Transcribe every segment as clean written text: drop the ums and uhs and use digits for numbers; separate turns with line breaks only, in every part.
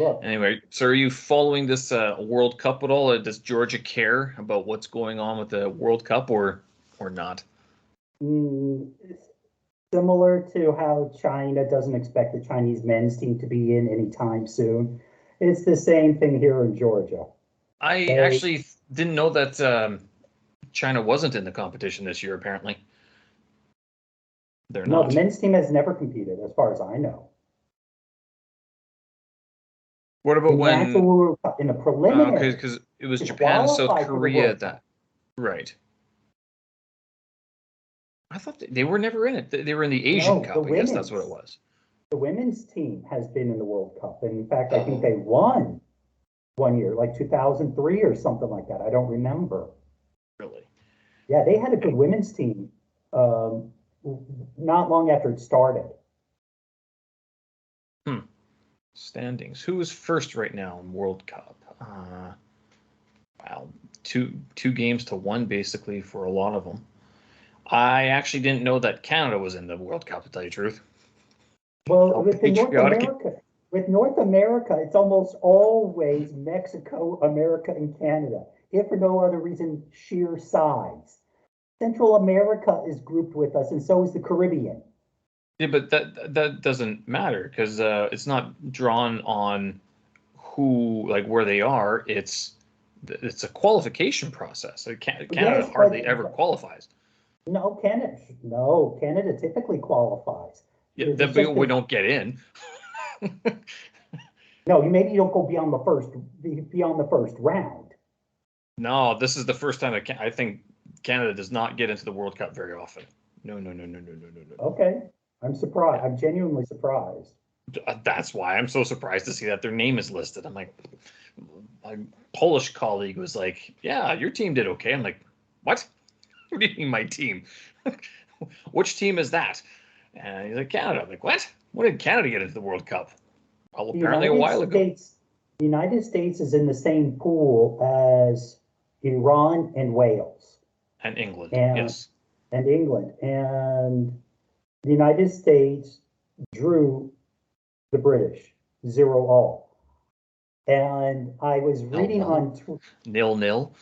Look,
Anyway, so are you following this World Cup at all? Does Georgia care about what's going on with the World Cup or not?
it's similar to how China doesn't expect the Chinese men's team to be in anytime soon. It's the same thing here in Georgia.
I
They
actually didn't know that China wasn't in the competition this year. Apparently, they're
No, the
not.
men's team has never competed, as far as I know.
What about
In the
when?
actual World Cup, in the preliminary
Because it was
to
Japan and South
qualify for the
Korea
World
that
Cup,
right. I thought they were never in it. They were in the Asian
no,
Cup. I guess that's what it was.
the women's team has been in the World Cup. And in fact, I think they
Oh,
won one year, like 2003 or something like that. I don't remember.
really?
Yeah, they had a good women's team um, not long after it started.
Hmm. Standings. Who is first right now in World Cup? Wow, two games to one basically for a lot of them. I actually didn't know that Canada was in the World Cup, to tell you the truth.
Well,
How patriotic.
With North America, it's almost always Mexico, America, and Canada, if for no other reason, sheer size. Central America is grouped with us, and so is the Caribbean.
Yeah, but that doesn't matter because it's not drawn on who like where they are. It's a qualification process. Canada
Yes,
hardly ever qualifies.
no, Canada typically qualifies.
Yeah,
It's just
we
that
don't get in.
no, you maybe you don't go beyond the first round.
No, this is the first time I think Canada does not get into the World Cup very often. No, no, no, no, no, no, no, no, no.
Okay, I'm surprised.
Yeah,
I'm genuinely surprised.
that's why I'm so surprised to see that their name is listed. I'm like, my Polish colleague was like, "Yeah, your team did okay." I'm like, "What? What do you mean my team? Which team is that?" And he's like, "Canada." I'm like, "What? When did Canada get into the World Cup?" Well,
The
apparently a
United
while ago.
States, the United States is in the same pool as Iran and Wales
And England,
and
yes.
England. And the United States drew the British 0-all. And
Nil nil, nil nil.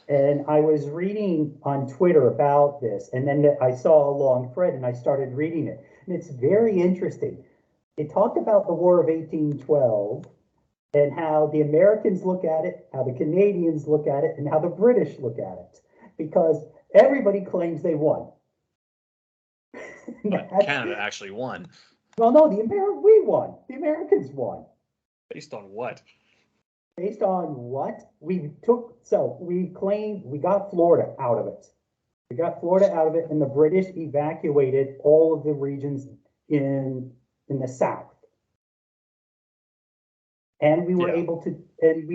I was reading on Twitter about this, and then I saw a long thread and I started reading it. And it's very interesting. It talked about the War of 1812 and how the Americans look at it, how the Canadians look at it, and how the British look at it, because everybody claims they won.
But
That's
Canada actually won.
well, no, we won. The Americans won.
Based on what?
Based on what we took. So we claimed we got Florida out of it. We got Florida out of it, and the British evacuated all of the regions in the South. And
Yeah.
we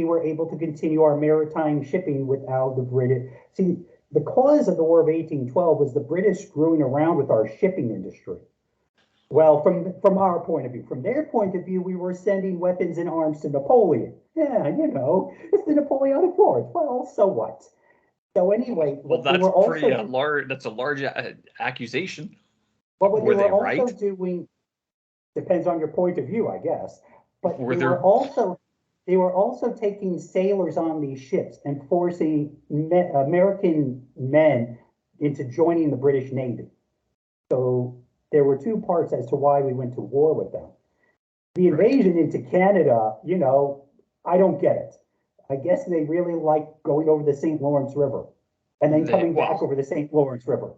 were able to continue our maritime shipping without the British. See, the cause of the War of 1812 was the British screwing around with our shipping industry. Well, from our point of view, from their point of view, we were sending weapons and arms to Napoleon. Yeah, it's the Napoleonic Wars. Well, so what? So anyway,
Well, that's pretty large. That's a large accusation.
what they
Were
were
they
also
right?
doing depends on your point of view, I guess. But
Were there?
they were also taking sailors on these ships and forcing American men into joining the British Navy. So there were two parts as to why we went to war with them. The
Right.
invasion into Canada, I don't get it. I guess they really like going over the St. Lawrence River and then coming back
Well,
over the St. Lawrence River.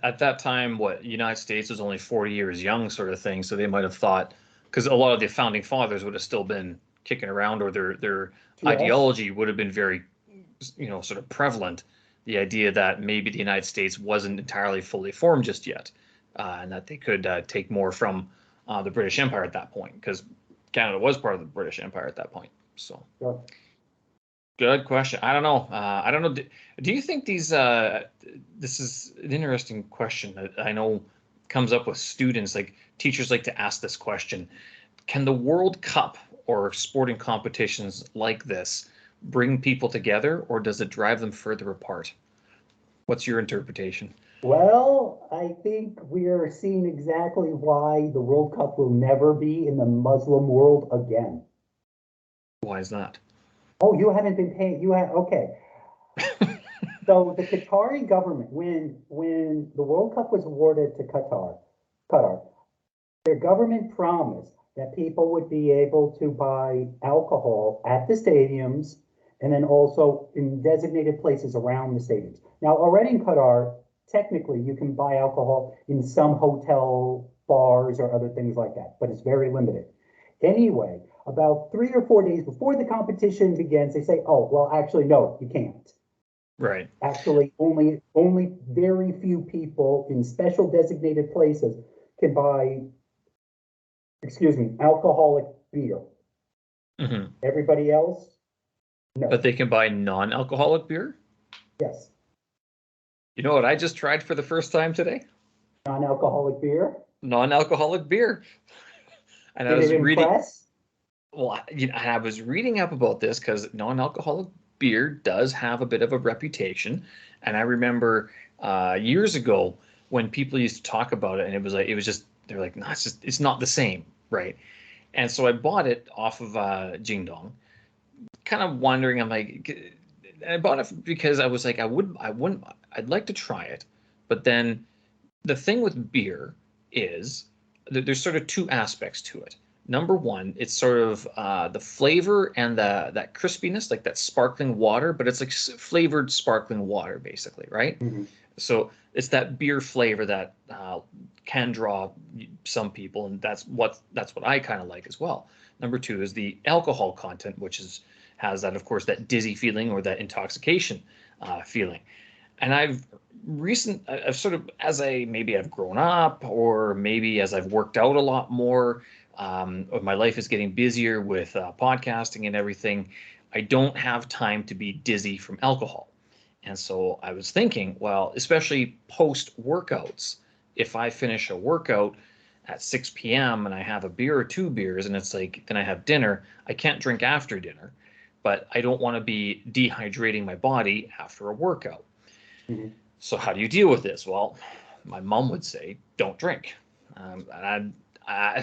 at that time, what United States was only 40 years young, sort of thing. So they might have thought, because a lot of the founding fathers would have still been kicking around, or their
Yes.
ideology would have been very, sort of prevalent. The idea that maybe the United States wasn't entirely fully formed just yet, and that they could take more from the British Empire at that point, because Canada was part of the British Empire at that point. So.
Sure.
Good question. I don't know. I don't know. Do you think these? This is an interesting question that I know comes up with students. Like teachers like to ask this question: can the World Cup or sporting competitions like this bring people together, or does it drive them further apart? What's your interpretation?
Well, I think we are seeing exactly why the World Cup will never be in the Muslim world again.
Why is that?
Oh, you haven't been paying, okay. So the Qatari government, when the World Cup was awarded to Qatar, their government promised that people would be able to buy alcohol at the stadiums and then also in designated places around the stadiums. Now, already in Qatar, technically you can buy alcohol in some hotel bars or other things like that, but it's very limited. Anyway, about 3 or 4 days before the competition begins, they say, oh, well, actually, no, you can't.
Right.
Actually, only very few people in special designated places can buy, excuse me, alcoholic beer.
Hmm.
Everybody else,
But
no.
they can buy non-alcoholic beer?
Yes,
You know what I just tried for the first time today?
non-alcoholic beer.
Non-alcoholic beer. And I
Did it
was reading,
impress?
well, I was reading up about this because non-alcoholic beer does have a bit of a reputation. And I remember years ago when people used to talk about it, and it was just, they're like, no, it's not the same, right? And so I bought it off of Jingdong, kind of wondering. I'm like, I bought it because I was like, I wouldn't, I'd like to try it, but then the thing with beer is there's sort of two aspects to it. Number one, it's sort of the flavor and that crispiness, like that sparkling water, but it's like flavored sparkling water, basically, right?
Mhm.
So it's that beer flavor that can draw some people, and that's what I kind of like as well. Number two is the alcohol content, which is has that, of course, that dizzy feeling or that intoxication feeling. And I've sort of, as I maybe I've grown up, or maybe as I've worked out a lot more, or my life is getting busier with podcasting and everything, I don't have time to be dizzy from alcohol. And so I was thinking, well, especially post workouts, if I finish a workout at 6 p.m. and I have a beer or two beers, and it's like, then I have dinner, I can't drink after dinner, but I don't want to be dehydrating my body after a workout.
Mhm.
So how do you deal with this? Well, my mom would say, don't drink. And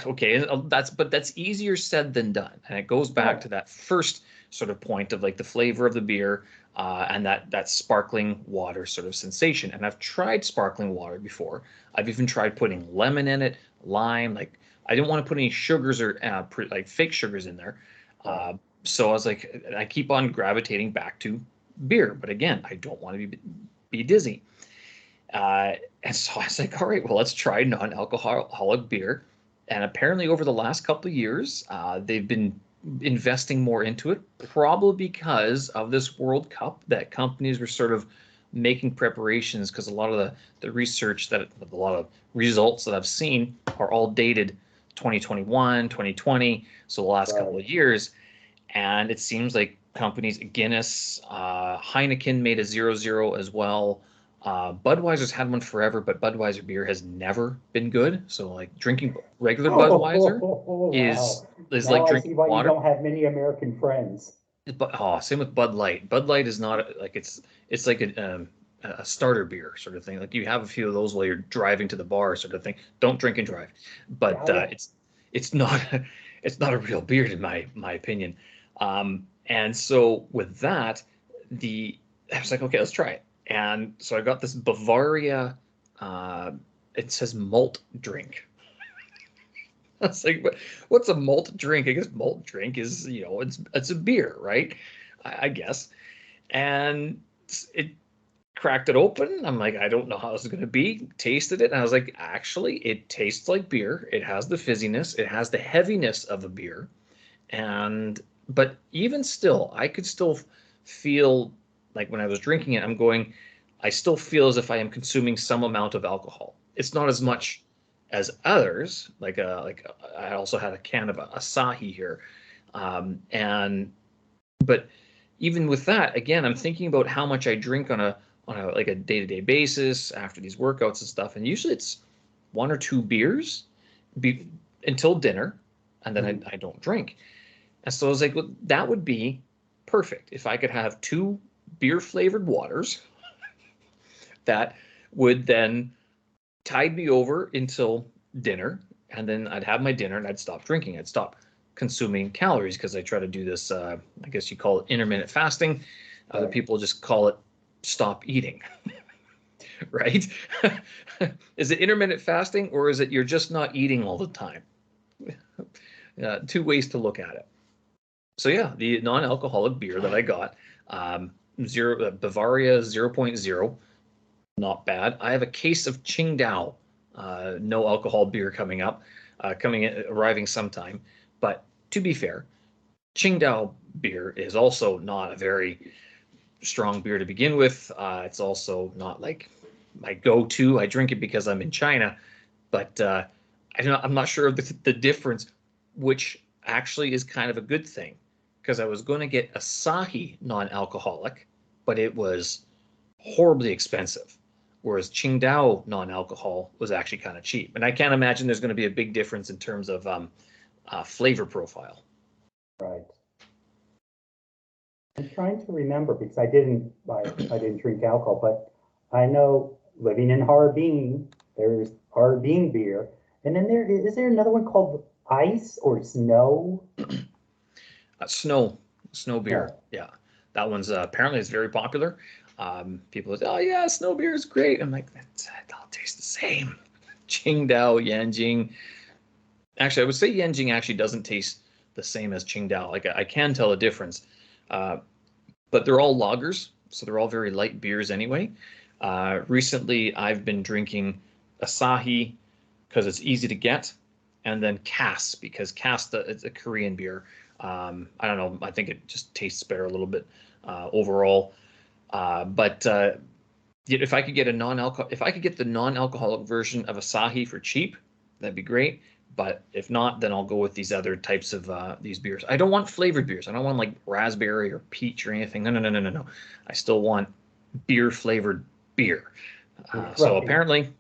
okay, that's easier said than done, and it goes back
Right.
to that first sort of point of like the flavor of the beer and that sparkling water sort of sensation. And I've tried sparkling water before. I've even tried putting lemon in it, lime. Like I didn't want to put any sugars or like fake sugars in there.
Right.
Uh, so I was like, I keep on gravitating back to beer, but again, I don't want to be dizzy. Uh, and so I was like, all right, well, let's try non-alcoholic beer. And apparently, over the last couple of years, they've been investing more into it, probably because of this World Cup, that companies were sort of making preparations because a lot of the research a lot of results that I've seen are all dated 2021, 2020, so the last couple
Right.
of years. And it seems like companies, Guinness, Heineken made a 0-0 as well. Budweiser's had one forever, but Budweiser beer has never been good. So like drinking regular Budweiser is
Wow.
is
Now
like
I see
drinking
why you
water.
don't have many American friends.
But same with Bud Light. Bud Light is not like it's like a starter beer sort of thing. Like you have a few of those while you're driving to the bar sort of thing. Don't drink and drive. But
Yeah, yeah.
it's not it's not a real beer in my opinion. And so with that, the I was like, okay, let's try it. And so I got this Bavaria. Uh, it says malt drink. I was like, what's a malt drink? I guess malt drink is, it's a beer, right? I guess. And it cracked it open. I'm like, I don't know how this is going to be. Tasted it. And I was like, actually, it tastes like beer. It has the fizziness. It has the heaviness of a beer. But even still, I could still feel like when I was drinking it, I still feel as if I am consuming some amount of alcohol. It's not as
Right.
much as others. I also had a can of Asahi here, and but even with that, again, I'm thinking about how much I drink on a like a day-to-day basis after these workouts and stuff, and usually it's one or two beers be, until dinner, and then
Mhm.
I don't drink. And so I was like, well, that would be perfect if I could have two beer flavored waters that would then tide me over until dinner. And then I'd have my dinner and I'd stop drinking. I'd stop consuming calories because I try to do this, I guess you call it intermittent fasting. Other
Right.
people just call it stop eating, right? Is it intermittent fasting or is it you're just not eating all the time? Two ways to look at it. So yeah, the non-alcoholic beer that I got, Bavaria 0.0, not bad. I have a case of Qingdao, no alcohol beer coming up, arriving sometime. But to be fair, Qingdao beer is also not a very strong beer to begin with. It's also not like my go-to. I drink it because I'm in China, but I'm not sure of the difference, which actually is kind of a good thing because I was going to get Asahi non-alcoholic, but it was horribly expensive, whereas Qingdao non-alcohol was actually kind of cheap. And I can't imagine there's going to be a big difference in terms of flavor profile.
Right. I'm trying to remember because I didn't drink alcohol, but I know living in Harbin, there's Harbin beer, and then is there another one called Ice or Snow?
Snow beer. Yeah, that one's apparently it's very popular. People say, "Oh yeah, snow beer is great." I'm like, that all tastes the same. Qingdao, Yanjing. Actually, I would say Yanjing actually doesn't taste the same as Qingdao. Like I can tell a difference, but they're all lagers, so they're all very light beers anyway. Recently, I've been drinking Asahi because it's easy to get, and then Cass because Cass it's a Korean beer. I don't know. I think it just tastes better a little bit overall. But if I could get if I could get the non-alcoholic version of Asahi for cheap, that'd be great. But if not, then I'll go with these other types of these beers. I don't want flavored beers. I don't want like raspberry or peach or anything. No, no, no, no, no, no. I still want beer flavored beer. So apparently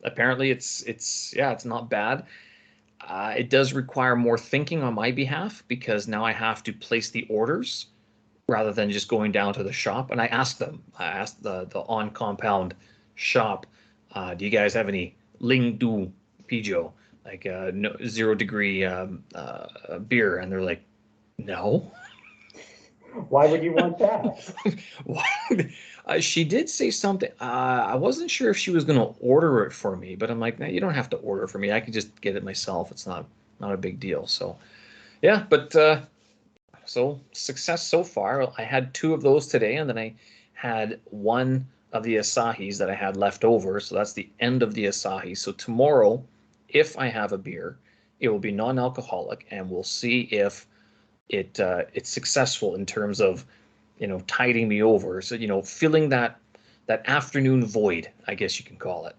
it's not bad. It does require more thinking on my behalf because now I have to place the orders rather than just going down to the shop. And I asked the on compound shop, do you guys have any Ling Du Pijo, like no 0 degree beer? And they're like, no.
Why would you want that?
She did say something. I wasn't sure if she was going to order it for me, but I'm like, no, you don't have to order it for me. I can just get it myself. It's not a big deal. So, yeah, but so success so far. I had 2 of those today, and then I had 1 of the Asahis that I had left over. So that's the end of the Asahi. So tomorrow, if I have a beer, it will be non-alcoholic, and we'll see if it's successful in terms of tiding me over. So filling that afternoon void, I guess you can call it.